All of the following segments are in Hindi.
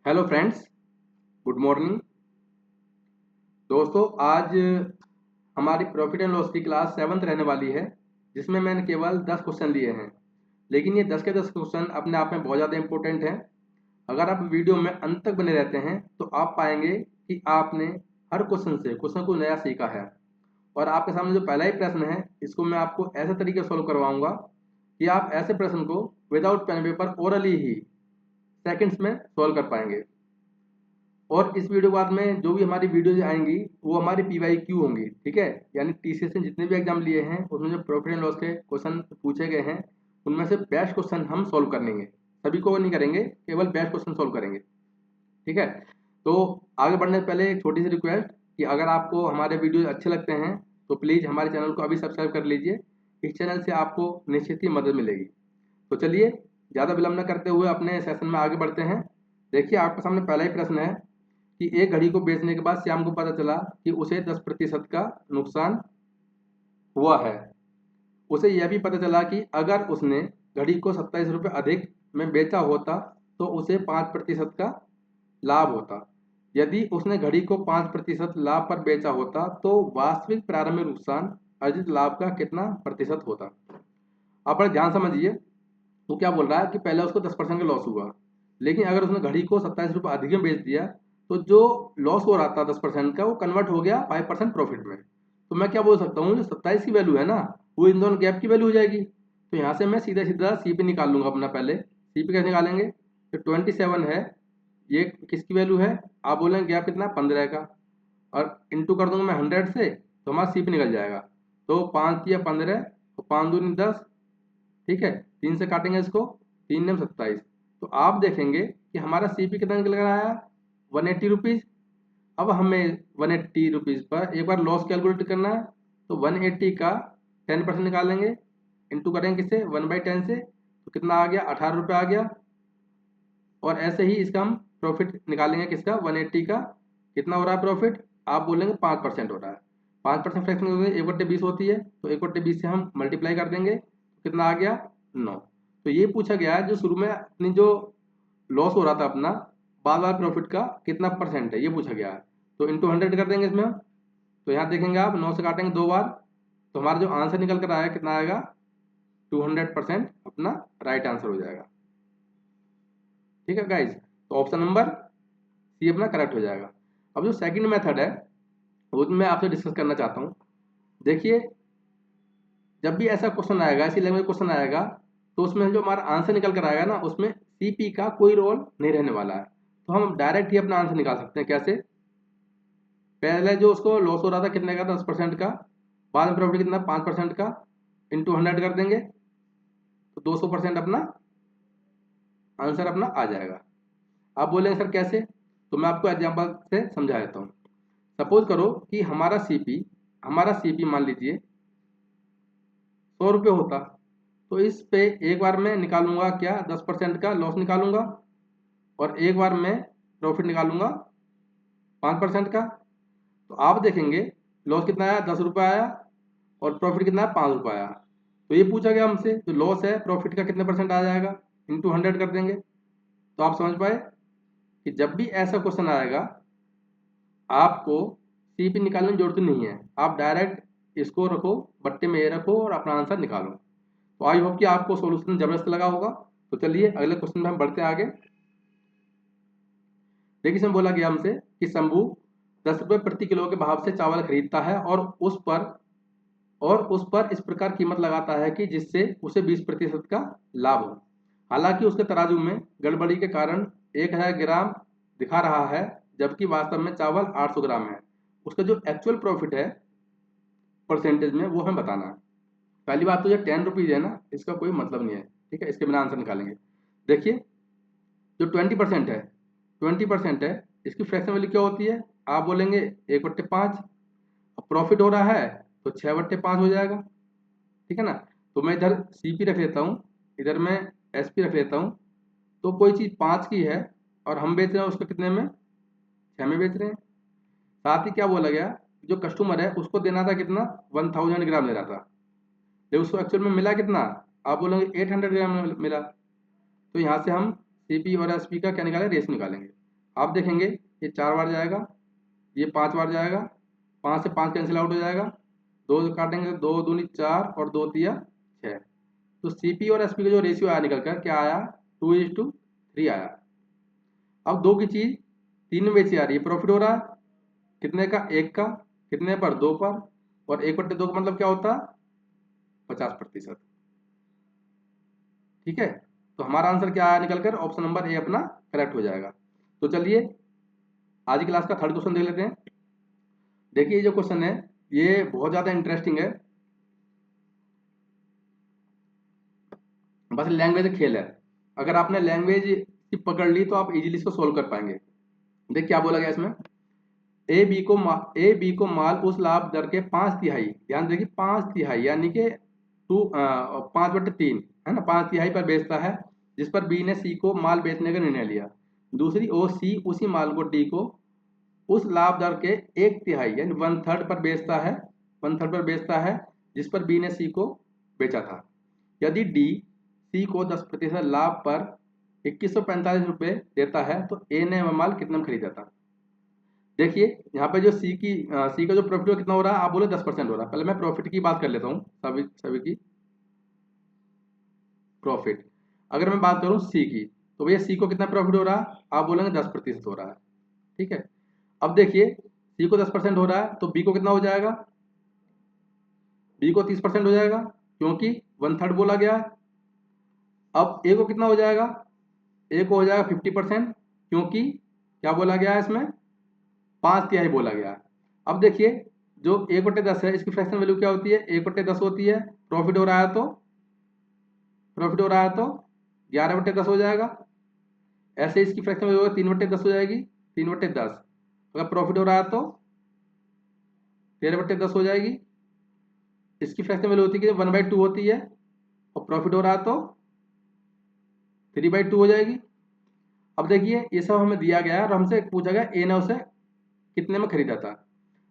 Hello friends, good morning. दोस्तों, आज हमारी प्रॉफिट एंड लॉस की क्लास 7th रहने वाली है, जिसमें मैंने केवल 10 क्वेश्चन लिए हैं। लेकिन ये 10 के 10 क्वेश्चन अपने आप में बहुत ज़्यादा इंपॉर्टेंट हैं। अगर आप वीडियो में अंत तक बने रहते हैं तो आप पाएंगे कि आपने हर क्वेश्चन को नया सीखा है। और आपके सामने जो पहला ही प्रश्न है, इसको मैं आपको ऐसे तरीके से सॉल्व करवाऊंगा कि आप ऐसे प्रश्न को विदाउट पेन पेपर ओरली ही सेकंड्स में सॉल्व कर पाएंगे। और इस वीडियो के बाद में जो भी हमारी वीडियोज आएंगी वो हमारी PYQ होंगी, ठीक है। यानी TCS ने जितने भी एग्जाम लिए हैं उसमें जो प्रॉफिट एंड लॉस के क्वेश्चन पूछे गए हैं उनमें से बेस्ट क्वेश्चन हम सॉल्व कर लेंगे। सभी को नहीं करेंगे, केवल बेस्ट क्वेश्चन सॉल्व करेंगे, ठीक है। तो आगे बढ़ने से पहले एक छोटी सी रिक्वेस्ट कि अगर आपको हमारे वीडियो अच्छे लगते हैं तो प्लीज़ हमारे चैनल को अभी सब्सक्राइब कर लीजिए। इस चैनल से आपको निश्चित ही मदद मिलेगी। तो चलिए, ज़्यादा विलंब न करते हुए अपने सेशन में आगे बढ़ते हैं। देखिए, आपके सामने पहला ही प्रश्न है कि एक घड़ी को बेचने के बाद श्याम को पता चला कि उसे 10% का नुकसान हुआ है। उसे यह भी पता चला कि अगर उसने घड़ी को 27 रुपये अधिक में बेचा होता तो उसे 5% का लाभ होता। यदि उसने घड़ी को 5% लाभ पर बेचा होता तो वास्तविक प्रारंभिक नुकसान अर्जित लाभ का कितना प्रतिशत होता। आप बड़े ध्यान समझिए, वो क्या बोल रहा है कि पहले उसको 10% का लॉस हुआ, लेकिन अगर उसने घड़ी को 27 रुपये अधिक में बेच दिया तो जो लॉस हो रहा था 10% का वो कन्वर्ट हो गया 5% प्रॉफिट में। तो मैं क्या बोल सकता हूँ, जो 27 की वैल्यू है ना, वो इन दोनों गैप की वैल्यू हो जाएगी। तो यहाँ से मैं सीधा सीधा CP निकाल लूंगा अपना। पहले CP कैसे निकालेंगे, तो 27 है, ये किसकी वैल्यू है, आप बोलेंगे गैप कितना, 15 का, और इंटू कर दूंगा मैं 100 से, तो हमारा CP निकल जाएगा। तो 5 या 15, तो 5 दूनी 10, ठीक है। 3 से काटेंगे इसको, 3 ने 27। तो आप देखेंगे कि हमारा CP कितना निकल कर आया, 180 रुपीज़। अब हमें 180 रुपीज़ पर एक बार लॉस कैलकुलेट करना है, तो 180 का 10% निकालेंगे, इंटू करेंगे किससे, 1/10 से, तो कितना आ गया, 18 रुपये आ गया। और ऐसे ही इसका हम प्रॉफिट निकालेंगे, किसका, 180 का कितना हो रहा है प्रॉफिट, आप बोलेंगे 5% हो रहा है। 5% फ्रैक्शन 1/20 होती है, तो 1/20 से हम मल्टीप्लाई कर देंगे, तो कितना आ गया, 9। तो ये पूछा गया है जो शुरू में अपनी जो लॉस हो रहा था अपना, बाद वाला प्रॉफिट का कितना परसेंट है, ये पूछा गया है। तो इंटू 100 कर देंगे इसमें हम। तो यहाँ देखेंगे आप 9 से काटेंगे 2 बार, तो हमारा जो आंसर निकल कर आया कितना आएगा, 200% अपना राइट आंसर हो जाएगा, ठीक है गाइज। तो ऑप्शन नंबर C अपना करेक्ट हो जाएगा। अब जो सेकंड मेथड है वो मैं आपसे डिस्कस करना चाहता हूँ। देखिए, जब भी ऐसा क्वेश्चन आएगा, ऐसी लैंग्वेज क्वेश्चन आएगा, तो उसमें जो हमारा आंसर निकल कर आएगा ना, उसमें CP का कोई रोल नहीं रहने वाला है। तो हम डायरेक्ट ही अपना आंसर निकाल सकते हैं। कैसे, पहले जो उसको लॉस हो रहा था कितने का, 10% का, बाद में प्रॉफिट कितना, 5% का, इंटू 100 कर देंगे, तो 200% अपना आंसर अपना आ जाएगा। आप बोलेंगे सर कैसे, तो मैं आपको एग्जाम्पल से समझा देता हूँ। सपोज करो कि हमारा सीपी मान लीजिए 100 रुपये होता, तो इस पे एक बार मैं निकालूंगा क्या, 10% का लॉस निकालूंगा, और एक बार मैं प्रॉफिट निकालूंगा 5% का। तो आप देखेंगे लॉस कितना आया, 10 रुपये आया, और प्रॉफिट कितना है, 5 रुपये आया। तो ये पूछा गया हमसे, जो लॉस है प्रॉफिट का कितने परसेंट आ जाएगा, इंटू 100 कर देंगे। तो आप समझ पाए कि जब भी ऐसा क्वेश्चन आएगा आपको CP निकालने की जरूरत नहीं है, आप डायरेक्ट इसको रखो, बट्टे में ये रखो और अपना आंसर निकालो। तो आई होप कि आपको सॉल्यूशन जबरदस्त लगा होगा। तो चलिए अगले क्वेश्चन में हम बढ़ते आगे। देखिए, इसमें बोला गया हमसे कि शंभू 10 रुपये प्रति किलो के भाव से चावल खरीदता है और उस पर इस प्रकार कीमत लगाता है कि जिससे उसे 20% का लाभ हो। हालांकि उसके तराजू में गड़बड़ी के कारण 1000 ग्राम दिखा रहा है, जबकि वास्तव में चावल 800 ग्राम है। उसका जो एक्चुअल प्रॉफिट है परसेंटेज में, वो हमें बताना है। पहली बात तो ये 10 रुपीज़ है ना, इसका कोई मतलब नहीं है, ठीक है। इसके बिना आंसर निकालेंगे। देखिए, जो 20% है, इसकी फ्रैक्शन वैल्यू क्या होती है, आप बोलेंगे 1/5। अब प्रॉफिट हो रहा है तो 6/5 हो जाएगा, ठीक है ना। तो मैं इधर CP रख लेता हूँ, इधर मैं SP रख लेता हूँ। तो कोई चीज़ 5 की है और हम बेच रहे हैं उसको कितने में, 6 में बेच रहे हैं। साथ ही क्या बोला गया, जो कस्टमर है उसको देना था कितना, 1000 ग्राम देना था, जब उसको एक्चुअल में मिला कितना, आप बोलेंगे 800 ग्राम मिला। तो यहाँ से हम CP और SP का क्या निकालें, रेस निकालेंगे। आप देखेंगे ये 4 बार जाएगा, ये 5 बार जाएगा, 5 से 5 कैंसिल आउट हो जाएगा, 2 काटेंगे, 2 दूनी 4 और 2 तिया 6। तो सीपी और एसपी का जो रेशियो आया निकल कर क्या आया, 2:3 आया। अब 2 की चीज 3 में बेची आ रही है, प्रॉफिट हो रहा है कितने का, 1 का, कितने पर, 2 पर, और 1/2 का मतलब क्या होता है, 50%। ठीक है, तो हमारा आंसर क्या आया निकल कर, ऑप्शन नंबर ए अपना करेक्ट हो जाएगा। तो चलिए आज की क्लास का थर्ड क्वेश्चन देख लेते हैं। देखिए जो क्वेश्चन है ये बहुत ज्यादा इंटरेस्टिंग है, बस लैंग्वेज खेल है। अगर आपने लैंग्वेज की पकड़ ली तो आप इजीली इसको सोल्व कर पाएंगे। देख क्या बोला गया इसमें, ए बी को माल उस लाभ दर के 5/3, ध्यान देखिए 5/3 यानी कि 5/3 है ना, 5/3 पर बेचता है, जिस पर बी ने सी को माल बेचने का निर्णय लिया। दूसरी ओर सी उसी माल को डी को उस लाभ दर के 1/3 यानी 1/3 पर बेचता है, 1/3 पर बेचता है, जिस पर बी ने सी को बेचा था। यदि डी सी को 10% लाभ पर 2145 रुपये देता है तो ए ने वह माल कितने में खरीदा था। देखिए यहाँ पे जो सी का जो प्रॉफिट कितना हो रहा है, आप बोले 10% हो रहा है। पहले मैं प्रॉफिट की बात कर लेता हूँ, सभी सभी की प्रॉफिट। अगर मैं बात करूँ सी की, तो भैया सी को कितना प्रॉफिट हो रहा है, आप बोलेंगे 10% हो रहा है। ठीक है, अब देखिए सी को 10% हो रहा है तो बी को कितना हो जाएगा, बी को 30% हो जाएगा, क्योंकि 1/3 बोला गया है। अब ए को कितना हो जाएगा, ए को हो जाएगा 50%, क्योंकि क्या बोला गया है इसमें, 5/3 बोला गया है। अब देखिए जो 1/10 है इसकी फ्रैक्शन वैल्यू क्या होती है, 1/10 होती है। प्रॉफिट हो रहा है तो 11/10 हो जाएगा। ऐसे इसकी फ्रैक्शन वैल्यू होगा 3/10 हो जाएगी, 3/10। अगर प्रॉफिट हो रहा है तो 13/10 हो जाएगी। इसकी फ्रैक्शन वैल्यू होती है कि 1/2 होती है, और प्रॉफिट हो रहा है तो 3/2 हो जाएगी। अब देखिए ये सब हमें दिया गया है और हमसे पूछा गया ए ने उसे कितने में खरीदा था।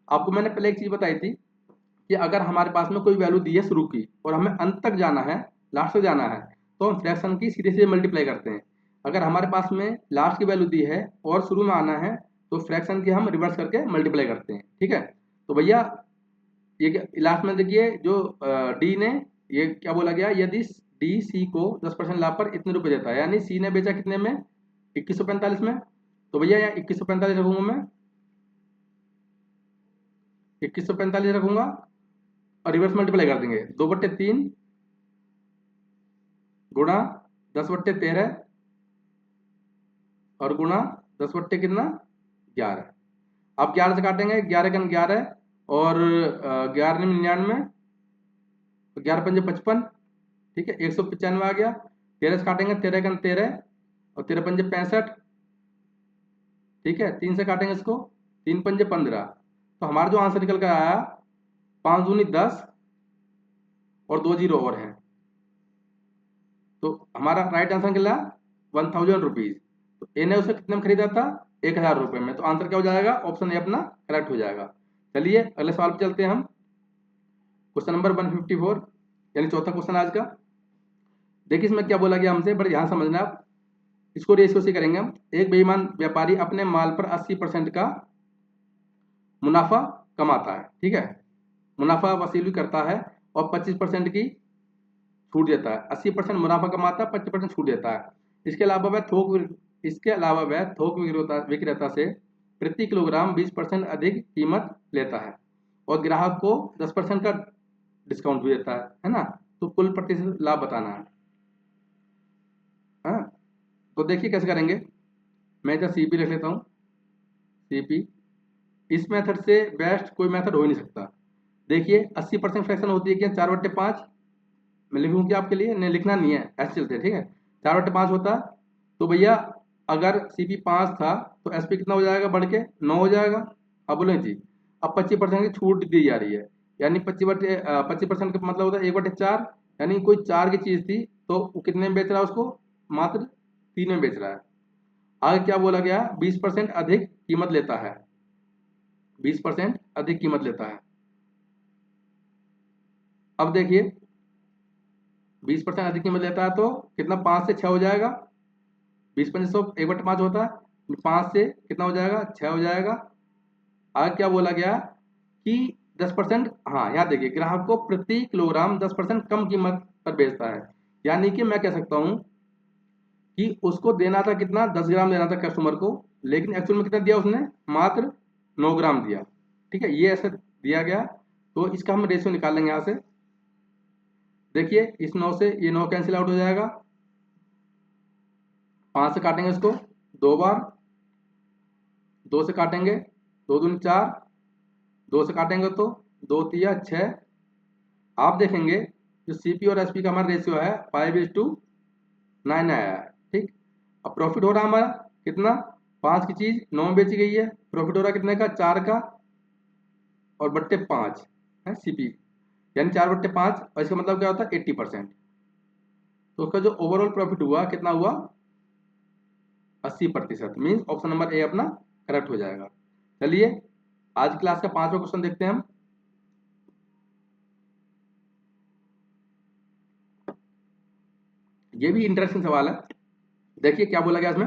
आपको मैंने पहले एक चीज बताई थी कि अगर हमारे पास में कोई वैल्यू दी है शुरू की और हमें अंत तक जाना है, लास्ट तक जाना है, तो हम फ्रैक्शन की सीधे सीधे मल्टीप्लाई करते हैं। अगर हमारे पास में लास्ट की वैल्यू दी है और शुरू में आना है तो फ्रैक्शन की हम रिवर्स करके मल्टीप्लाई करते हैं। ठीक है, तो भैया ये लास्ट में देखिए जो डी ने, ये क्या बोला गया, यदि डी सी को 10% लाभ पर इतने रुपए देता है, यानी सी ने बेचा कितने में, 2145 में। तो भैया यहाँ 2145 रखूंगा मैं, 2145 रखूंगा और रिवर्स मल्टीप्लाई कर देंगे, 2/3 गुणा 10/13 और गुणा 10 कितना 11। आप 11 से काटेंगे, 11 और 11×99, 11×5 = 55। ठीक है, 195 आ गया। 13 से काटेंगे, 13×13 और 13×5 = 65। ठीक है, 3 से काटेंगे इसको, 3×5 = 15। तो हमारा जो आंसर निकल कर आया 5 दूनी 10 और 2 जीरो और हैं, तो हमारा राइट आंसर निकला 1000 रुपीज। तो ए ने उसे कितने में खरीदा था, 1000 रुपये में। तो आंसर क्या हो जाएगा, ऑप्शन ए अपना करेक्ट हो जाएगा। चलिए अगले सवाल पे चलते हैं हम, क्वेश्चन नंबर 154 यानी चौथा क्वेश्चन आज का। देखिए इसमें क्या बोला गया हमसे, बड़े ध्यान समझना आप, इसको रेशियो से करेंगे हम। एक बेईमान व्यापारी अपने माल पर 80% का मुनाफा कमाता है। ठीक है, मुनाफा वसूली करता है और 25% की छूट देता है। 80% मुनाफा कमाता है, 25% छूट देता है। इसके अलावा वह थोक विक्रेता से प्रति किलोग्राम 20% अधिक कीमत लेता है और ग्राहक को 10% का डिस्काउंट भी देता है ना। तो कुल प्रतिशत लाभ बताना है। हाँ, तो देखिए कैसे करेंगे। मैं इधर सीपी लिख लेता हूँ, सीपी। इस मेथड से बेस्ट कोई मेथड हो ही नहीं सकता। देखिए 80% फ्रैक्शन होती है क्या, 4/5। मैं लिखूँ क्या आपके लिए, नहीं लिखना नहीं है, ऐसे चलते हैं। ठीक है, 4/5 होता है। तो भैया अगर सीपी 5 था तो एसपी कितना हो जाएगा, बढ़ के 9 हो जाएगा। अब बोले जी, अब 25% की छूट दी जा रही है, यानी 25% का मतलब होता है 1/4, यानी कोई 4 की चीज थी तो वो कितने में बेच रहा है उसको, मात्र 3 में बेच रहा है। आगे क्या बोला गया, 20% अधिक कीमत लेता है, 20% अधिक कीमत लेता है। अब देखिए 20% अधिक कीमत लेता है तो कितना, 5 से 6 हो जाएगा, 20×100 1/5 होता है। 5 से कितना हो जाएगा, 6 हो जाएगा। आगे क्या बोला गया कि 10%, हाँ यहाँ देखिए, ग्राहक को प्रति किलोग्राम 10% कम कीमत पर बेचता है। यानी कि मैं कह सकता हूँ कि उसको देना था कितना, 10 ग्राम देना था कस्टमर को, लेकिन एक्चुअल में कितना दिया उसने, मात्र 9 ग्राम दिया। ठीक है, ये ऐसे दिया गया। तो इसका हम रेशियो निकाल लेंगे यहाँ से। देखिए इस 9 से ये 9 कैंसिल आउट हो जाएगा, 5 से काटेंगे इसको 2 बार, 2 से काटेंगे 2 दूनी 4, 2 से काटेंगे तो 2 तिया 6। आप देखेंगे जो सीपी और एसपी का हमारा रेशियो है 5:9 आया है। ठीक, अब प्रॉफिट हो रहा है हमारा कितना, 5 की चीज 9 में बेची गई है, प्रॉफिट हो रहा है कितने का, 4 का, और बट्टे 5 है सीपी, यानी 4/5, और इसका मतलब क्या होता है 80%। तो उसका जो ओवरऑल प्रॉफिट हुआ कितना हुआ, 80%। मीन्स ऑप्शन नंबर ए अपना करेक्ट हो जाएगा। चलिए आज क्लास का 5वां क्वेश्चन देखते हैं हम। ये भी इंटरेस्टिंग सवाल है। देखिए क्या बोला गया इसमें,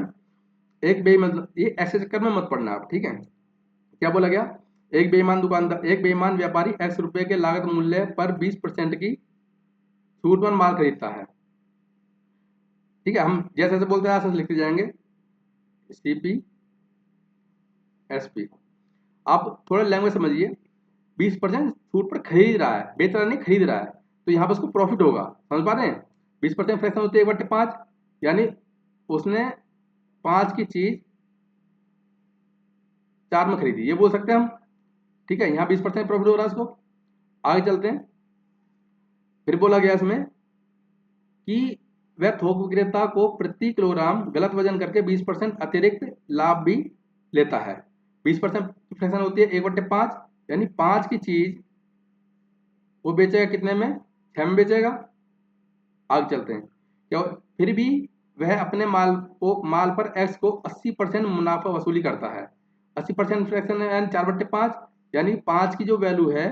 एक बेईमान, ये ऐसे चक्कर में मत पढ़ना आप, ठीक है। क्या बोला गया, एक बेईमान व्यापारी x रुपए के लागत मूल्य पर 20% की छूट पर माल खरीदता है। ठीक है, हम जैसे जैसे बोलते हैं ऐसे लिखते जाएंगे, सीपी एसपी। आप थोड़ा लैंग्वेज समझिए, 20% छूट पर खरीद रहा है, बेच रहा नहीं, खरीद रहा है, तो यहाँ पर उसको प्रॉफिट होगा। समझ पा रहे हैं, 20% फ्रैक्शन होती है 1/5, यानी उसने 5 की चीज 4 में खरीदी, ये बोल सकते हैं हम। ठीक है, यहाँ 20% प्रॉफिट हो रहा है उसको। आगे चलते हैं, फिर बोला गया इसमें कि वह थोक विक्रेता को प्रति किलोग्राम गलत वजन करके 20% अतिरिक्त लाभ भी लेता है। 20% फ्रैक्शन होती है 1/5, यानी 5 की चीज वो बेचेगा कितने में, 6 में बेचेगा। आगे चलते हैं, क्या फिर भी वह अपने माल पर एक्स को 80% मुनाफा वसूली करता है। 80% फ्रैक्शन यानी 4/5, यानी 5 की जो वैल्यू है,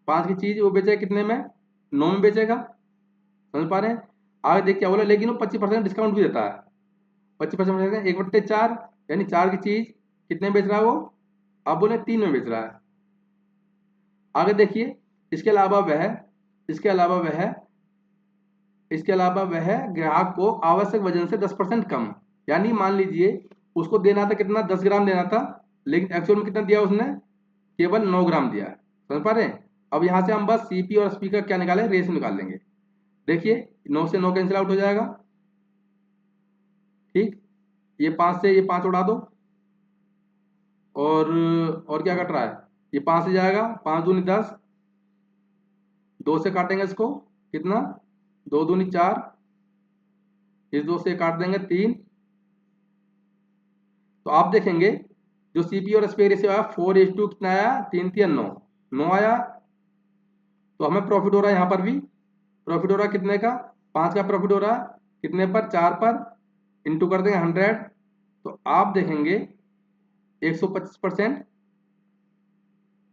5 की चीज वो बेचेगा कितने में, 9 में बेचेगा। समझ पा रहे हैं। आगे देख क्या बोला, लेकिन वो 25% डिस्काउंट भी देता है। 25% 1/4, यानी 4 की चीज कितने में बेच रहा है वो, आप बोले 3 में बेच रहा है। आगे देखिए, इसके अलावा वह इसके अलावा वह इसके अलावा वह ग्राहक को आवश्यक वजन से 10% कम, यानी मान लीजिए उसको देना था कितना, 10 ग्राम देना था, लेकिन एक्चुअल में कितना दिया उसने, केवल 9 ग्राम दिया है। समझ पा रहे हैं। अब यहां से हम बस सीपी और एसपी का क्या निकालें, रेस निकाल लेंगे। देखिए 9 से 9 कैंसिल आउट हो जाएगा। ठीक, ये 5 से ये 5 उड़ा दो, और क्या कट रहा है, ये 5 से जाएगा, 5 दूनी 10, 2 से काटेंगे इसको कितना, 2 दूनी 4, इस 2 से काट देंगे 3। तो आप देखेंगे जो सीपी और एसपी रेशियो आया 4:2 कितना आया, 3 3 9, 9 आया। तो हमें प्रॉफिट हो रहा है यहाँ पर भी, प्रॉफिट हो रहा है कितने का, 5 का प्रॉफिट हो रहा है कितने पर, 4 पर, इंटू कर देंगे 100। तो आप देखेंगे 125%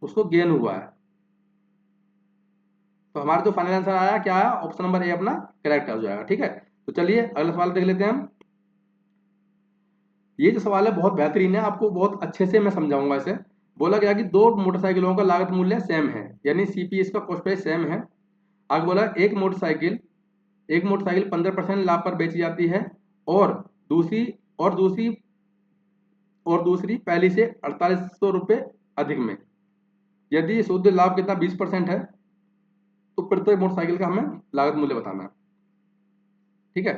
उसको गेन हुआ है। तो हमारा जो फाइनल आंसर आया क्या आया, ऑप्शन नंबर ए अपना करेक्ट हो जाएगा। ठीक है, तो चलिए अगला सवाल देख लेते हैं हम। ये जो सवाल है बहुत बेहतरीन है, आपको बहुत अच्छे से मैं समझाऊंगा इसे। बोला गया कि दो मोटरसाइकिलों का लागत मूल्य सेम है, यानी सीपी इसका कॉस्ट प्राइस सेम है। आगे बोला एक मोटरसाइकिल 15% लाभ पर बेची जाती है, और दूसरी और दूसरी और दूसरी पहली से 4800 रुपये अधिक में। यदि शुद्ध लाभ कितना 20% है, तो प्रत्येक मोटरसाइकिल का हमें लागत मूल्य बताना है। ठीक है,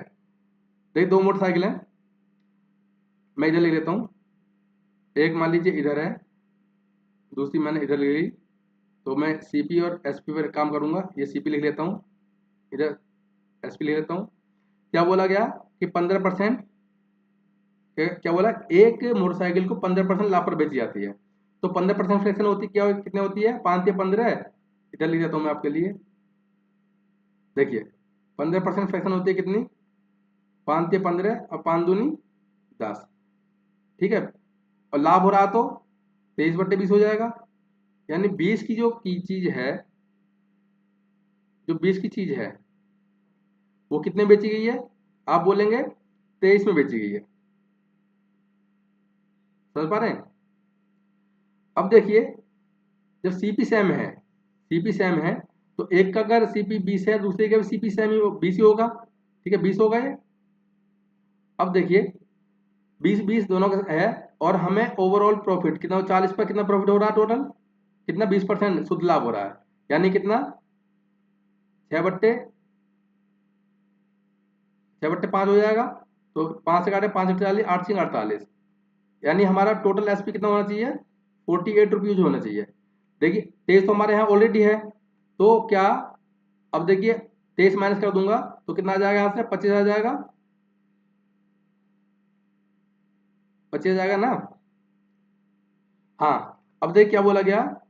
देखिए 2 मोटरसाइकिल हैं, मैं इधर लिख लेता हूँ। एक मान लीजिए इधर है, दूसरी मैंने इधर लिख ली। तो मैं सीपी और एसपी पर काम करूंगा, ये सीपी लिख लेता हूँ, इधर एसपी लिख लेता हूँ। क्या बोला गया कि 15%, क्या बोला, एक मोटरसाइकिल को 15% लाभ पर बेची जाती है। तो 15% फ्रैक्शन होती क्या, कितने होती है, 5 या 15, इधर लिख देता हूँ मैं आपके लिए। देखिए 15% फ्रैक्शन होती है कितनी, 5 या 15, और 5 दूनी 10। ठीक है, और लाभ हो रहा तो 23/20 हो जाएगा। यानी 20 की जो की चीज है, जो 20 की चीज है वो कितने बेची गई है, आप बोलेंगे 23 में बेची गई है। समझ पा रहे हैं? अब देखिए, जब सीपी सेम है, सीपी सेम है, तो एक का अगर सीपी 20 है, दूसरे का भी सीपी सेम ही 20 ही होगा। ठीक है, 20 होगा ये। अब देखिए 20-20 दोनों का है, और हमें ओवरऑल प्रॉफिट कितना, 40 पर कितना प्रॉफिट हो रहा है टोटल, कितना, 20% शुद्ध लाभ हो रहा है, यानी कितना, 6/5 हो जाएगा। तो 5 से काटे, 5 × 8 = 48, यानी हमारा टोटल एसपी कितना होना चाहिए, 48 रुपीज होना चाहिए। देखिए 23 तो हमारे यहाँ ऑलरेडी है, तो क्या, अब देखिए 23 माइनस कर दूंगा तो कितना आ जाएगा, यहाँ से 25 आ जाएगा, 25 आ जाएगा ना। हाँ, अब देख क्या बोला गया,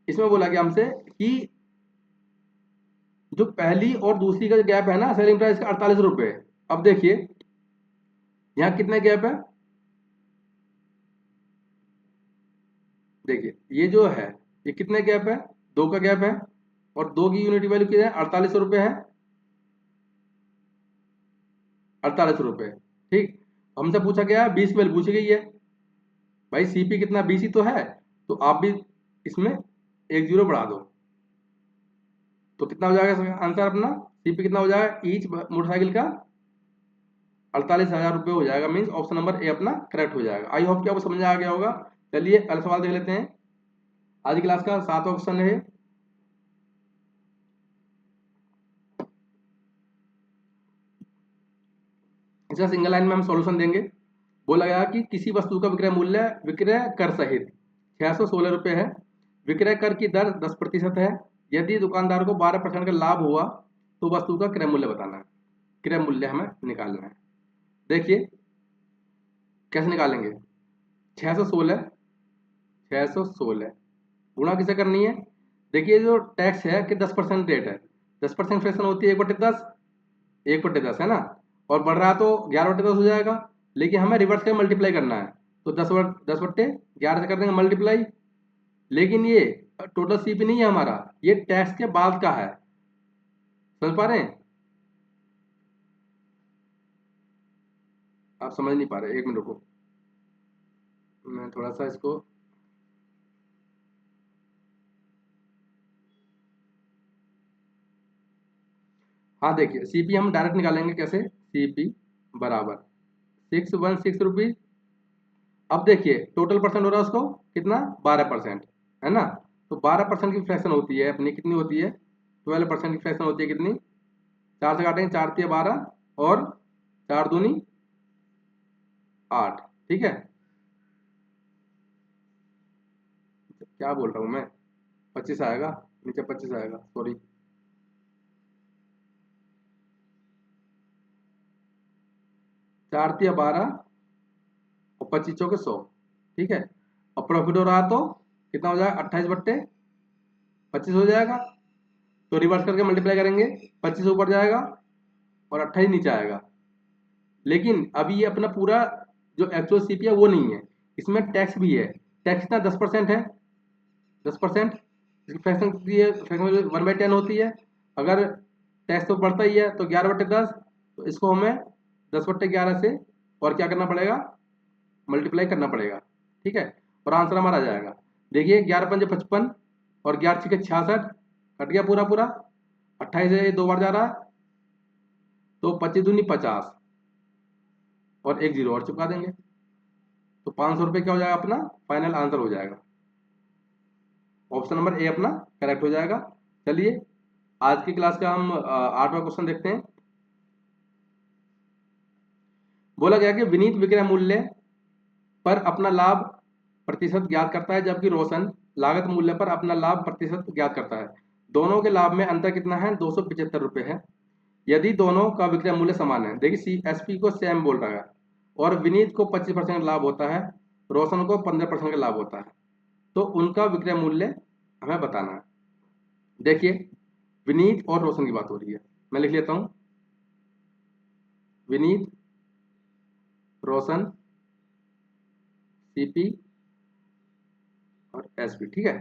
इसमें बोला गया हमसे कि जो पहली और दूसरी का जो गैप है ना सेलिंग प्राइस का, 48 रुपए। अब देखिए यहाँ कितने गैप है, देखिए ये जो है, ये कितने गैप है, 2 का गैप है, और 2 की यूनिट वैल्यू कितना है, 48 रुपए है, 48 रुपए। ठीक, हमसे पूछा गया है 20 वैल्यू पूछी गई है, भाई सीपी कितना, 20 ही तो है, तो आप भी इसमें एक जीरो बढ़ा दो, तो कितना हो जाएगा आंसर अपना, सीपी कितना हो जाएगा ईच मोटरसाइकिल का, 48,000 रुपये हो जाएगा। मीन्स ऑप्शन नंबर ए अपना करेक्ट हो जाएगा। आई होप कि आपको समझ आ गया होगा। चलिए अगला सवाल देख लेते हैं। आज की क्लास का 7वां क्वेश्चन है, इसका सिंगल लाइन में हम सॉल्यूशन देंगे। बोला गया कि किसी वस्तु का विक्रय मूल्य विक्रय कर सहित 616 रुपये है, विक्रय कर की दर 10% है, यदि दुकानदार को 12% का लाभ हुआ तो वस्तु का क्रय मूल्य बताना है, क्रय मूल्य हमें निकालना है। देखिए कैसे निकालेंगे, 616 गुणा किसे करनी है, देखिए जो टैक्स है कि 10% रेट है, 10% फ्रैक्शन होती है 1/10, 1/10 है ना, और बढ़ रहा है तो 11/10 हो जाएगा, लेकिन हमें रिवर्स कर मल्टीप्लाई करना है, तो 10/11 से कर देंगे मल्टीप्लाई। लेकिन ये टोटल सीपी नहीं है हमारा, ये टैक्स के बाद का है, समझ पा रहे हैं? आप समझ नहीं पा रहे, एक मिनट रुको, मैं थोड़ा सा इसको, हाँ देखिए सीपी हम डायरेक्ट निकालेंगे कैसे, सीपी बराबर 616 रुपीज। अब देखिए टोटल परसेंट हो रहा है उसको कितना, 12%, है ना, तो 12% की फ्रैक्शन होती है अपनी, कितनी होती है, 12% की फ्रैक्शन होती है कितनी, 4 से काटेंगे, 4×3 = 12, और 4×2 = 8। ठीक है, क्या बोल रहा हूँ मैं, 25 आएगा, नीचे 25 आएगा, सॉरी, 4×3 = 12 और 25×4 = 100। ठीक है, और प्रॉफिट हो रहा तो कितना हो जाएगा, 28/25 हो जाएगा, तो रिवर्स करके मल्टीप्लाई करेंगे, 25 ऊपर जाएगा और 28 नीचे आएगा। लेकिन अभी ये अपना पूरा जो एक्चुअल सीपी है वो नहीं है, इसमें टैक्स भी है, टैक्स कितना, 10% है, 10%, इसकी फ्रैक्शन कितनी है, फ्रैक्शन 1/10 होती है, अगर टैक्स तो बढ़ता ही है तो 11/10, तो इसको हमें 10/11 से और क्या करना पड़ेगा, मल्टीप्लाई करना पड़ेगा। ठीक है, और आंसर हमारा आ जाएगा, देखिए 11×5 = 55 और 11×6 = 66, कट गया पूरा पूरा, 28 से 2 बार जा रहा है, तो 25×2 = 50, और एक जीरो और चिपका देंगे, तो 500 रुपये क्या हो जाएगा अपना फाइनल आंसर हो जाएगा। ऑप्शन नंबर ए अपना करेक्ट हो जाएगा। चलिए आज की क्लास का हम 8वां क्वेश्चन देखते हैं। बोला गया कि विनीत विक्रय मूल्य पर अपना लाभ प्रतिशत ज्ञात करता है, जबकि रोशन लागत मूल्य पर अपना लाभ प्रतिशत ज्ञात करता है। दोनों के लाभ में अंतर कितना है, 275 रुपये है। यदि दोनों का विक्रय मूल्य समान है, देखिए एसपी को सेम बोल रहा है, और विनीत को 25% लाभ होता है, रोशन को 15% का लाभ होता है, तो उनका विक्रय मूल्य हमें बताना है। देखिए विनीत और रोशन की बात हो रही है, मैं लिख लेता हूं, विनीत, रोशन, सीपी और एसपी। ठीक है,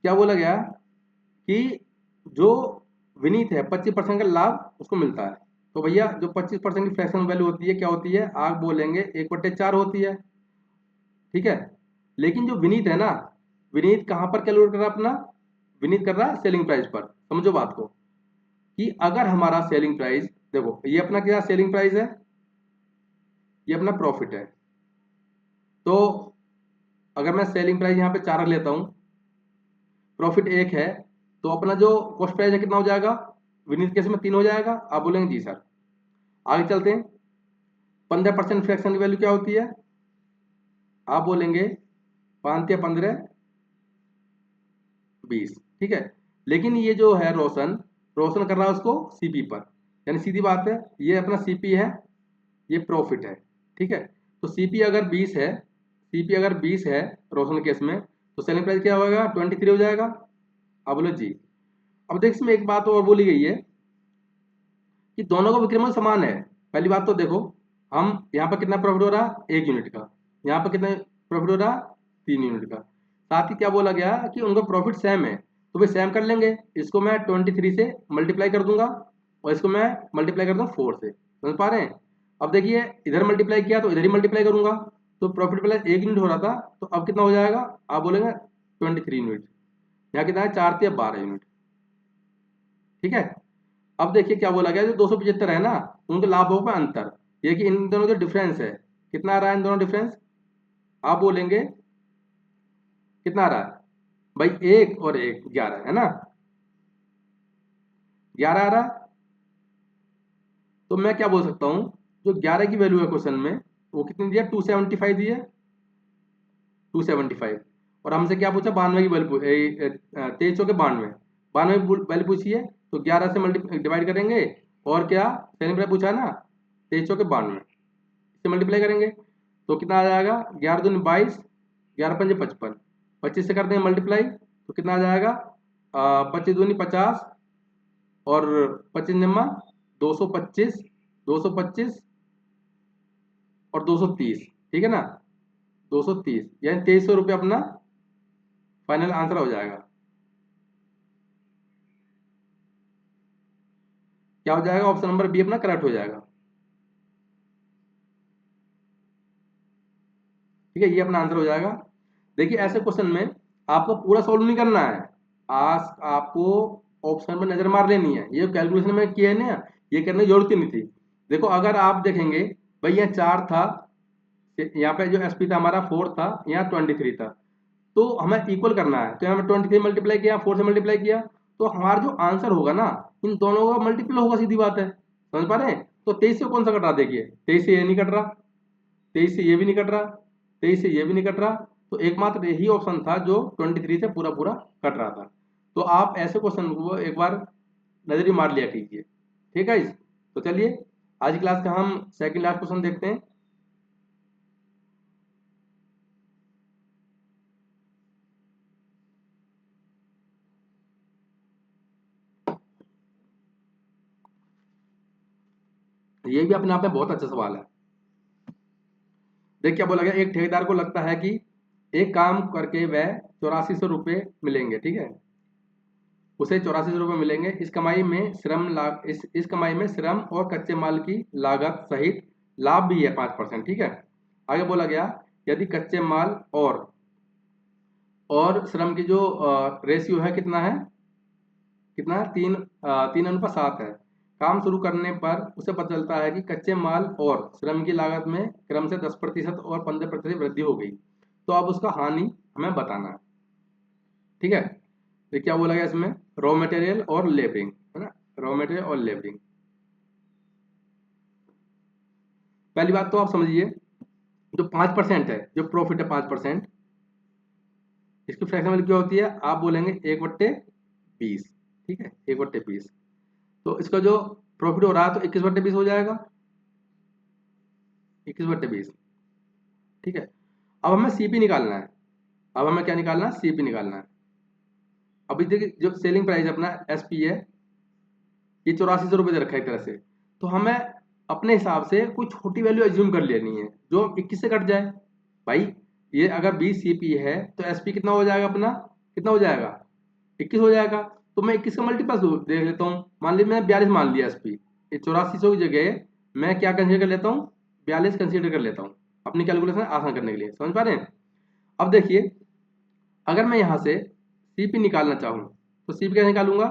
क्या बोला गया कि जो विनीत है 25% का लाभ उसको मिलता है, तो भैया जो 25% की फ्रैक्शन वैल्यू होती है क्या होती है, आप बोलेंगे 1/4 होती है, ठीक है। लेकिन जो विनीत है ना, विनीत कहाँ पर कैलकुलेट कर रहा है अपना, विनीत कर रहा है सेलिंग प्राइस पर। समझो बात को कि अगर हमारा सेलिंग प्राइस, देखो ये अपना क्या सेलिंग प्राइस है, ये अपना प्रॉफिट है। तो अगर मैं सेलिंग प्राइस यहाँ पे 4 रख लेता हूँ, प्रॉफिट 1 है, तो अपना जो कॉस्ट प्राइस है कितना हो जाएगा, विनीत केस में 3 हो जाएगा। आप बोलेंगे जी सर। आगे चलते हैं। 15% फ्रैक्शन की वैल्यू क्या होती है, आप बोलेंगे 5 या 15 20, ठीक है। लेकिन ये जो है रोशन, रोशन कर रहा है उसको सीपी पर, यानी सीधी बात है ये अपना सीपी है, ये प्रॉफिट है, ठीक है। तो सीपी अगर 20 है, सीपी अगर 20 है रोशन केस में, तो सेलिंग प्राइस क्या होगा, 23 हो जाएगा। आप बोले जी। अब देख इसमें एक बात और बोली गई है कि दोनों का विक्रय मूल्य समान है। पहली बात तो देखो, हम यहाँ पर कितना प्रॉफिट हो रहा है 1 यूनिट का, यहाँ पर कितना प्रॉफिट हो रहा 3 यूनिट का। साथ ही क्या बोला गया कि उनका प्रॉफिट सेम है, तो वे सेम कर लेंगे। इसको मैं 23 से मल्टीप्लाई कर दूंगा और इसको मैं मल्टीप्लाई कर दूंगा 4 से। समझ पा रहे हैं। अब देखिए इधर मल्टीप्लाई किया तो इधर ही मल्टीप्लाई करूंगा, तो प्रॉफिट पहले 1 यूनिट हो रहा था, तो अब कितना हो जाएगा, आप बोलेंगे 23 यूनिट। यहाँ कितना है 4 से 12 यूनिट, ठीक है। अब देखिए क्या बोला गया, जो 275 है ना, उनके लाभों में अंतर, ये कि इन दोनों जो डिफरेंस है, कितना आ रहा है इन दोनों डिफरेंस, आप बोलेंगे कितना आ रहा है भाई, 1 और 1 11 है ना, 11 आ रहा है। तो मैं क्या बोल सकता हूँ, जो 11 की वैल्यू है क्वेश्चन में, वो कितनी दिया, 275 दी है, 275। और हमसे क्या पूछा, 92 की वैल्यू, 23 के 92, 92 की वैल्यू पूछी है, तो 11 से मल्टी डिवाइड करेंगे, और क्या सेकंड प्राइस पूछा है ना, 23 के 92 से मल्टीप्लाई करेंगे, तो कितना आ जाएगा, 11 दूनी 22, 11 पंजे 55, 25 से कर देंगे मल्टीप्लाई, तो कितना आ जाएगा, 25 दूनी 50, और 25 जमा 225, 225 और 230, ठीक है ना, 230, यानी 2300 रुपये अपना फाइनल आंसर हो जाएगा। क्या हो जाएगा, ऑप्शन नंबर बी अपना करेक्ट हो जाएगा, ठीक है, ये अपना आंसर हो जाएगा। देखिए ऐसे क्वेश्चन में आपको पूरा सॉल्व नहीं करना है, आज आपको ऑप्शन पर नजर मार लेनी है। ये कैलकुलेशन में किया है ना, ये करने की जरूरत ही नहीं थी। देखो अगर आप देखेंगे भाई, यहाँ 4 था, यहाँ पे जो एसपी था हमारा 4 था, यहाँ 23 था, तो हमें इक्वल करना है, तो यहाँ में 23 मल्टीप्लाई किया, 4 से मल्टीप्लाई किया, तो हमारा जो आंसर होगा ना, इन दोनों का मल्टीपल होगा, सीधी बात है। समझ पा रहे हैं। तो 23 से कौन सा कट रहा, देखिए 23 से ये नहीं कट रहा, 23 से ये भी नहीं कट रहा, 23 से ये भी नहीं कट रहा, तो एकमात्र यही ऑप्शन था जो 23 से पूरा पूरा कट रहा था। तो आप ऐसे क्वेश्चन को एक बार नजर मार लिया कीजिए, ठीक है। तो चलिए आज की क्लास का हम सेकंड लास्ट क्वेश्चन देखते हैं। ये भी अपने आप में बहुत अच्छा सवाल है। देख क्या बोला गया, एक ठेकेदार को लगता है कि एक काम करके वह 8400 रुपये मिलेंगे, ठीक है, उसे 8400 रुपये मिलेंगे। इस कमाई में श्रम लाभ, इस कमाई में श्रम और कच्चे माल की लागत सहित लाभ भी है 5%, ठीक है। आगे बोला गया, यदि कच्चे माल और श्रम की जो रेशियो है कितना है, कितना है, 3:7 है। काम शुरू करने पर उसे पता चलता है कि कच्चे माल और श्रम की लागत में क्रम से 10% और 15% वृद्धि हो गई, तो अब उसका हानि हमें बताना है, ठीक है। तो क्या बोला गया इसमें, रॉ मटेरियल और लेबरिंग, है ना, रॉ मटेरियल और लेबरिंग। पहली बात तो आप समझिए, जो 5% है, जो प्रॉफिट है 5%, इसकी फ्रैक्शन वैल्यू क्या होती है, आप बोलेंगे 1/20, ठीक है, 1/20। तो इसका जो प्रॉफिट हो रहा है तो 21/20 हो जाएगा, 21/20, ठीक है। अब हमें सीपी निकालना है, अब हमें क्या निकालना है, सीपी निकालना है। अभी देखिए जो सेलिंग प्राइस अपना एसपी है, ये 8400 रुपये दे रखा है एक तरह से, तो हमें अपने हिसाब से कोई छोटी वैल्यू एज्यूम कर लेनी है जो 21 से कट जाए। भाई ये अगर 20 सीपी है तो एसपी कितना हो जाएगा अपना, कितना हो जाएगा, 21 हो जाएगा। तो मैं 21 का मल्टीपल देख लेता हूँ, मान लीजिए मैंने 42 मान लिया एसपी, 8400 की जगह मैं क्या कंसीडर कर लेता हूँ, 42 कंसीडर कर लेता हूँ अपनी कैलकुलेशन आसान करने के लिए। समझ पा रहे हैं? अब देखिए, अगर मैं यहाँ से सीपी निकालना चाहूँ तो सीपी कैसे निकालूंगा,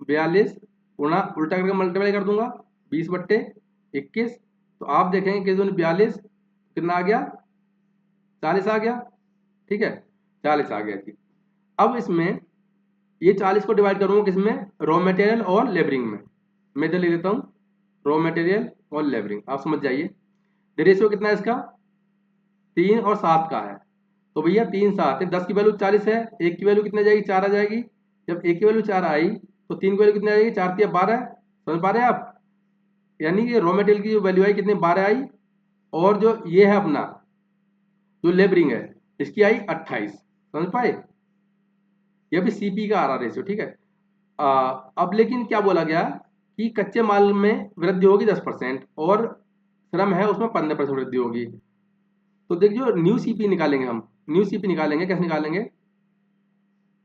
42 गुणा उल्टा करके मल्टीप्लाई कर दूंगा 20/21। तो आप देखेंगे कि 42 कितना आ गया, 40 आ गया। ठीक है, 40 आ गया जी। अब इसमें ये 40 को डिवाइड करूंगा किसमें, रॉ मटेरियल और लेबरिंग में। मैं इधर ले लेता हूँ रॉ मटेरियल और लेबरिंग, आप समझ जाइए। रेशियो कितना है इसका, 3 और 7 का है। तो भैया 3 7 है, 10 की वैल्यू 40 है, 1 की वैल्यू कितनी आ जाएगी, 4 आ जाएगी। जब 1 की वैल्यू 4 आई तो 3 की वैल्यू कितनी आ जाएगी, 4 3 12। समझ पा रहे हैं आप? यानी कि रॉ मटेरियल की जो वैल्यू आई कितनी, 12 आई। और जो ये है अपना जो लेबरिंग है इसकी आई 28। समझ पाए? ये भी सीपी का आ रहा रेशियो। ठीक है, अब लेकिन क्या बोला गया कि कच्चे माल में वृद्धि होगी 10% और श्रम है उसमें 15% वृद्धि होगी। तो देखिए जो न्यू सीपी निकालेंगे, हम न्यू सीपी निकालेंगे, कैसे निकालेंगे,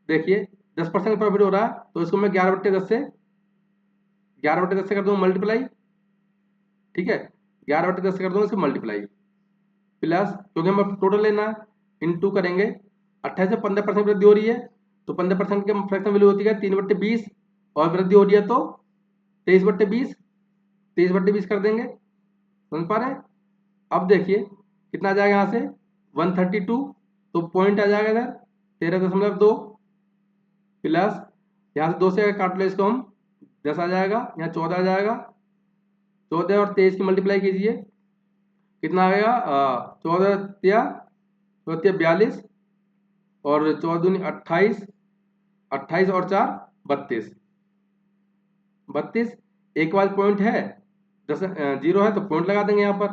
देखिए 10% प्रॉफिट हो रहा है तो इसको मैं 11/10 से 11/10 से कर दूंगा मल्टीप्लाई। ठीक है, 11/10 से कर दूंगा इसको मल्टीप्लाई, प्लस क्योंकि हमें टोटल लेना है, इंटू करेंगे 28 से 15% वृद्धि हो रही है तो 15% के फ्रैक्शन वैल्यू होती है 3/20 और वृद्धि हो रही है तो 23/20, 23/20 कर देंगे। समझ पा रहे हैं? अब देखिए कितना आ जाएगा यहाँ से 132, तो पॉइंट आ जाएगा इधर 13.2 प्लस यहाँ से 2 से अगर काट लो इसको हम 10 आ जाएगा, यहाँ 14 आ जाएगा। 14 और 23 की मल्टीप्लाई कीजिए, कितना आएगा, 14 तिया 42 और 14 दूनी 28, 28 और 4 32, 32। एक बार पॉइंट है 10 जीरो है तो पॉइंट लगा देंगे यहाँ पर।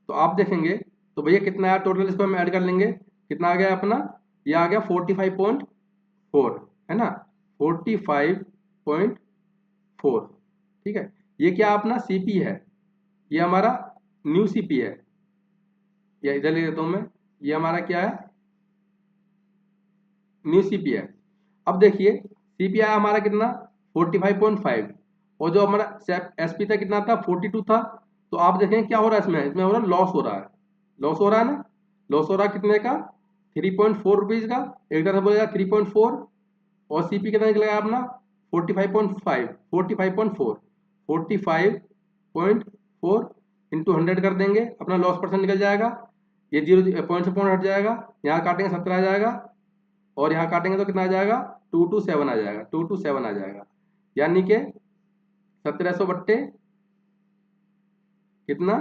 तो आप देखेंगे तो भैया कितना आया टोटल, इसको हम ऐड कर लेंगे, कितना आ गया अपना, ये आ गया 45.4, है ना, 45.4। ठीक है, ये क्या अपना सीपी है, ये हमारा न्यू सीपी है, या इधर ले लेता हूं मैं, ये हमारा क्या है, न्यू सीपी है। अब देखिए सीपीआई हमारा कितना 45.5 और जो हमारा एसपी था कितना था 42 था। तो आप देखें क्या हो रहा है इसमें, इसमें हो रहा है लॉस हो रहा है, लॉस हो रहा है ना, लॉस हो रहा है कितने का 3.4 रुपीज का, एक तरह से बोलेगा 3.4। और सीपी कितना निकलेगा अपना 45.5, 45.4, 45.4 इंटू 100 कर देंगे, अपना लॉस परसेंट निकल जाएगा। ये जीरो पॉइंट से पॉइंट हट जाएगा, यहाँ काटेंगे 17 आ जाएगा और यहाँ काटेंगे तो कितना आ जाएगा 227 आ जाएगा, 227 आ जाएगा। यानी कि 1700 बट्टे कितना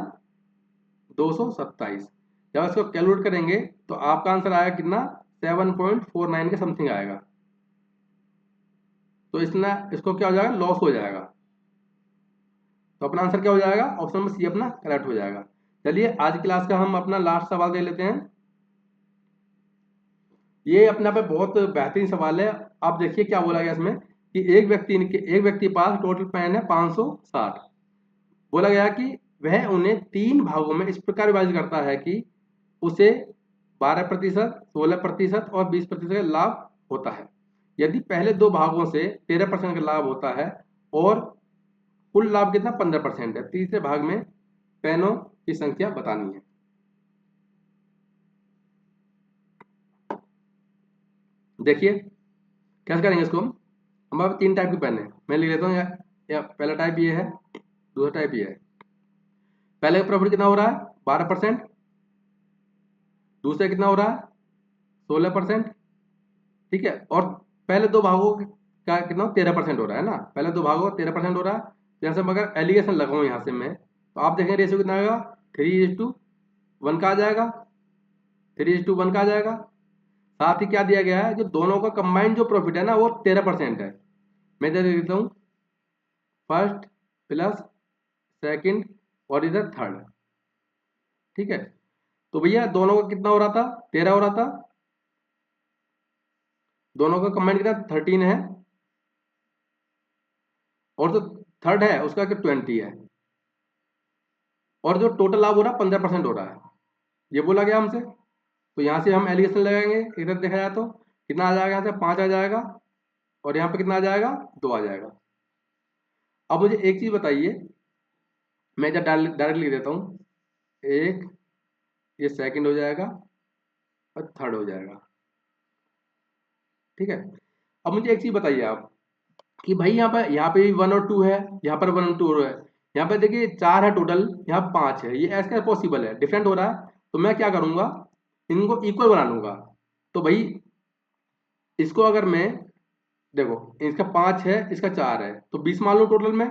227। जब इसको कैलकुलेट करेंगे तो आपका आंसर आएगा कितना 7.49 के समथिंग आएगा। तो इसको क्या हो जाएगा, लॉस हो जाएगा। तो अपना आंसर क्या हो जाएगा, ऑप्शन नंबर सी अपना करेक्ट हो जाएगा। चलिए आज क्लास का हम अपना लास्ट सवाल दे लेते हैं। ये अपने पे बहुत बेहतरीन सवाल है। आप देखिए क्या बोला गया इसमें कि एक व्यक्ति के पास टोटल पेन है 560। बोला गया कि वह उन्हें 3 भागों में इस प्रकार विभाजित करता है कि उसे 12%, 16% और 20% का लाभ होता है। यदि पहले 2 भागों से 13% का लाभ होता है और कुल लाभ कितना 15% है, तीसरे भाग में पेनों की संख्या बतानी है। देखिए कैसे करेंगे इसको, हमारे पास 3 टाइप की पेन है, मैं लिख लेता हूँ या पहला टाइप ये है, दूसरा टाइप ये है। पहले का प्रॉफिट कितना हो रहा है 12%, दूसरा कितना हो रहा है 16%। ठीक है, और पहले 2 भागों का कितना 13% हो रहा है ना, पहले 2 भागों का 13% हो रहा है। जैसे अगर एलिगेशन लगाऊं यहाँ से मैं, तो आप देखें रेशियो कितना आएगा 3:1 का आ जाएगा, 3:1 का आ जाएगा। साथ ही क्या दिया गया है, जो दोनों का कंबाइंड जो प्रॉफिट है ना वो 13% है। मैं इधर दे देता हूँ फर्स्ट प्लस सेकंड और इधर थर्ड। ठीक है, तो भैया दोनों का कितना हो रहा था 13 हो रहा था, दोनों का कंबाइंड कितना 13 है, और जो थर्ड है उसका 20 है, और जो टोटल लाभ हो रहा है 15% हो रहा है, ये बोला गया हमसे। तो यहाँ से हम एलिगेशन लगाएंगे, इधर देखा जाए तो कितना आ जाएगा, यहाँ से 5 आ जाएगा और यहाँ पे कितना आ जाएगा 2 आ जाएगा। अब मुझे एक चीज बताइए मैं इधर डायरेक्ट लिख देता हूँ, एक, ये सेकंड हो जाएगा और थर्ड हो जाएगा। ठीक है, अब मुझे एक चीज बताइए आप कि भाई यहाँ पे भी 1 और 2 है, यहाँ पर 1 और 2 है, यहाँ पे देखिए 4 है टोटल, यहाँ 5 है, ये ऐसे कैसे पॉसिबल है, डिफरेंट हो रहा है। तो मैं क्या करूंगा, इनको इक्वल बना लूंगा। तो भाई इसको अगर मैं, देखो इसका 5 है, इसका 4 है, तो 20 मान लो टोटल, में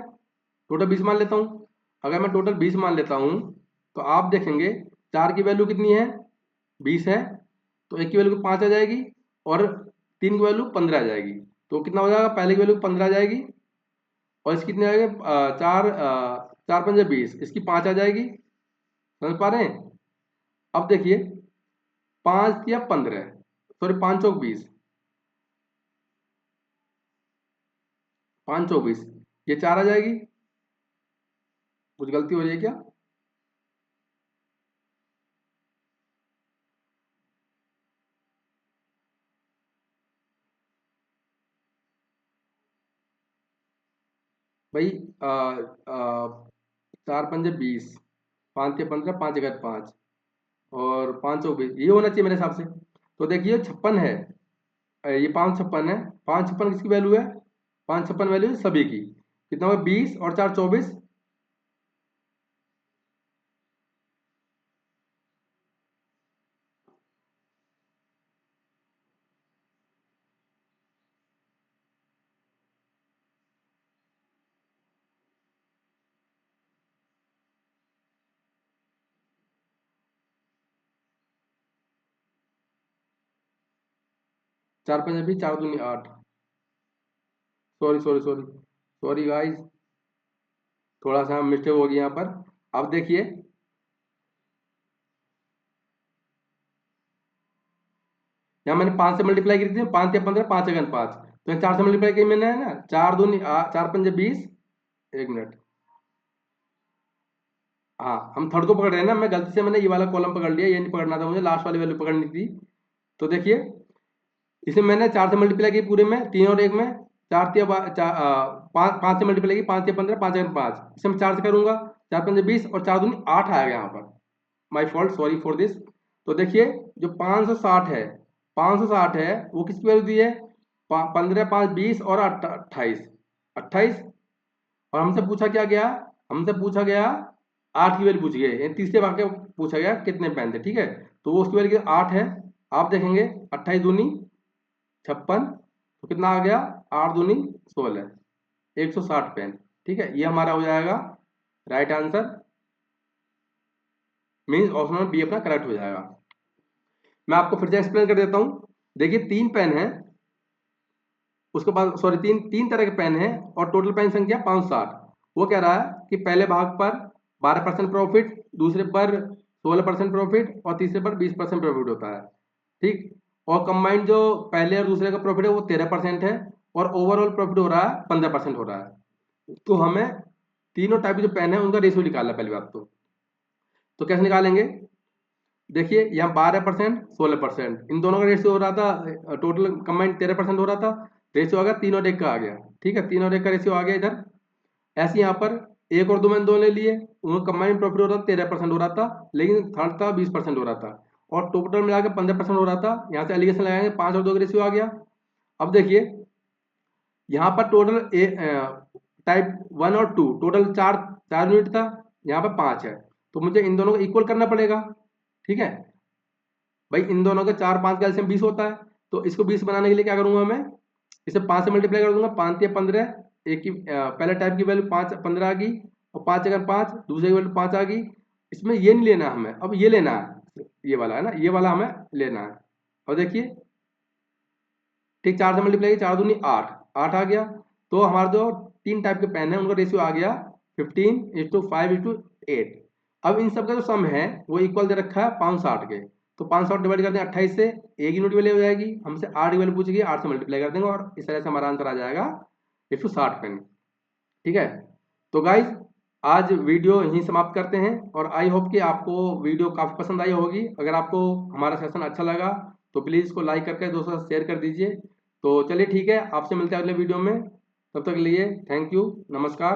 टोटल 20 मान लेता हूँ। अगर मैं टोटल 20 मान लेता हूँ तो आप देखेंगे 4 की वैल्यू कितनी है, 20 है, तो एक की वैल्यू 5 आ जाएगी और 3 की वैल्यू 15 आ जाएगी। तो कितना हो जाएगा, पहले की वैल्यू 15 आ जाएगी और इसकी कितनी आ जाएगी, चार, 4 × 5 = 20, इसकी 5 आ जाएगी। समझ पा रहे हैं? अब देखिए 5 या 15, सॉरी 5 चौक 20, 5 चौक 20, ये 4 आ जाएगी। कुछ गलती हो रही है क्या? भाई 4 × 5 = 20, 5 × 15, 5 × 5 और 5 चौक 20, ये होना चाहिए मेरे हिसाब से। तो देखिए 56 है, ये 5 56 है, 5 56 किसकी वैल्यू है, 5 56 वैल्यू है सभी की। कितना होगा, 20 और 4 24, 4 × 5 = 20, 4 दूनी 8, sorry sorry sorry, sorry guys, थोड़ा सा मिस्टेक हो गई यहाँ पर। अब देखिए यहाँ मैंने 5 से मल्टीप्लाई की थी, 5 या 15, 5 × 5, तो 4 से मल्टीप्लाई की मैंने, है ना, 4 दूनी 4 × 5 = 20। एक मिनट, हाँ हम थर्ड को पकड़ रहे हैं ना, मैं गलती से मैंने ये वाला कॉलम पकड़ लिया, ये नहीं पकड़ना था मुझे, लास्ट वाली वैल्यू पकड़नी थी। तो देखिए इसे मैंने 4 से मल्टीप्लाई की पूरे में, 3 और 1 में, 4 3 5 से मल्टीप्लाई की, 5 या 15, 5 × 5, इसे मैं 4 से करूंगा, 4 × 5 = 20 और 4 दूनी 8 आएगा यहाँ पर। My fault, sorry for this. तो देखिए जो 560 है, 560 है वो किसकी वैल्यू दी है, 15 5 20 और 28, 28। और हमसे पूछा क्या गया, हमसे पूछा गया 8 की वैल्यू पूछी गई, यानी तीसरे भाग के पूछा गया कितने पेन थे। ठीक है, तो वो उसकी वैल्यू 8 है। आप देखेंगे 28 दूनी 56, तो कितना आ गया, 8 दूनी 16, 160 पेन। ठीक है, ये हमारा हो जाएगा right answer, means option number B अपना करेक्ट हो जाएगा। मैं आपको फिर से एक्सप्लेन कर देता हूं। देखिए 3 पेन है, उसके बाद सॉरी तीन तीन तरह के पेन है और टोटल पेन संख्या 560। वो कह रहा है कि पहले भाग पर 12% प्रॉफिट, दूसरे पर 16% प्रॉफिट और तीसरे पर 20% प्रॉफिट होता है। ठीक, और कंबाइंड जो पहले और दूसरे का प्रॉफिट है वो 13% है और ओवरऑल प्रॉफिट हो रहा है 15% हो रहा है। तो हमें तीनों टाइप के जो पेन है उनका रेशियो निकालना है पहली बात तो कैसे निकालेंगे, देखिए यहाँ 12% 16%, इन दोनों का रेशियो हो रहा था, टोटल कंबाइंड 13% हो रहा था, रेशियो आ गया 3 और 1 का आ गया। ठीक है, 3 और 1 का रेशियो आ गया इधर। ऐसे यहाँ पर 1 और 2 मैंने 2 ले लिए, उनका कंबाइंड प्रॉफिट हो रहा था 13% हो रहा था, लेकिन थर्ड था 20% हो रहा था और टोटल मिला के 15% हो रहा था। यहाँ से एलिगेशन लगाएंगे, 5 और 2 का रेशियो आ गया। अब देखिए यहाँ पर टोटल टाइप 1 और 2 टोटल चार चार यूनिट था, यहाँ पर 5 है, तो मुझे इन दोनों को इक्वल करना पड़ेगा। ठीक है भाई, इन दोनों का 4 5 का एलसीएम 20 होता है, तो इसको 20 बनाने के लिए क्या करूंगा मैं, इसे 5 से मल्टीप्लाई कर दूंगा, 5 या 15, एक की पहले टाइप की वैल्यू 5 15 आ गई और 5 अगर 5 दूसरे की वैल्यू 5 आ गई। इसमें ये नहीं लेना हमें, अब ये लेना है, ये वाला है ना, ये वाला हमें लेना है। और देखिए ठीक, 4 से मल्टीप्लाई 4 दूनी 8, 8 आ गया। तो हमारे जो 3 टाइप के पेन है उनका रेशियो आ गया 15:5:8। अब इन सब का जो सम है वो इक्वल दे रखा है 560 के, तो 560 डिवाइड कर दें 28 से, एक यूनिट वैल्यू हो जाएगी, हमसे 8 की वैल्यू पूछेगी, 8 से मल्टीप्लाई कर देंगे और इस तरह से हमारा आंसर आ जाएगा 160 पेन। ठीक है, तो गाइज आज वीडियो यहीं समाप्त करते हैं और आई होप कि आपको वीडियो काफ़ी पसंद आई होगी। अगर आपको हमारा सेशन अच्छा लगा तो प्लीज़ इसको लाइक करके दोस्तों से शेयर कर दीजिए। तो चलिए ठीक है, आपसे मिलते हैं अगले वीडियो में, तब तक के लिए थैंक यू, नमस्कार।